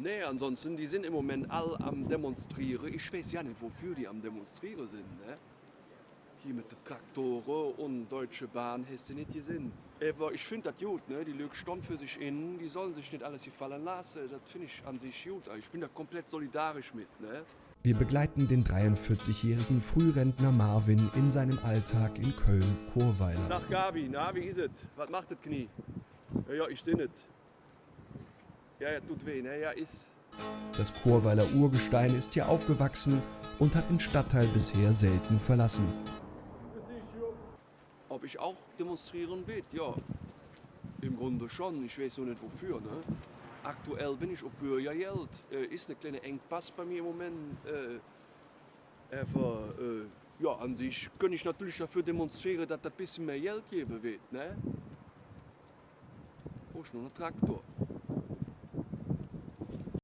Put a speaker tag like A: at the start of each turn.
A: Nee, ansonsten, die sind im Moment all am Demonstrieren. Ich weiß ja nicht, wofür die am Demonstrieren sind. Ne? Hier mit den Traktoren und Deutsche Bahn hast du nicht gesehen. Aber ich finde das gut, ne? Die Leute stehen für sich innen, die sollen sich nicht alles gefallen lassen. Das finde ich an sich gut. Ich bin da komplett solidarisch mit. Ne?
B: Wir begleiten den 43-jährigen Frührentner Marvin in seinem Alltag in Köln-Chorweiler.
A: Nach Gabi, na, wie ist es? Was macht das Knie? Ja, ich sehe nicht. Ja, tut weh, ne? Ja, ist.
B: Das Chorweiler Urgestein ist hier aufgewachsen und hat den Stadtteil bisher selten verlassen.
A: Ob ich auch demonstrieren will? Ja, im Grunde schon. Ich weiß nur nicht wofür. Ne? Aktuell bin ich auf Bürgergeld. Ist eine kleine Engpass bei mir im Moment. Aber ja, an sich kann ich natürlich dafür demonstrieren, dass das ein bisschen mehr Geld geben wird. Ne? Wo ist noch ein Traktor?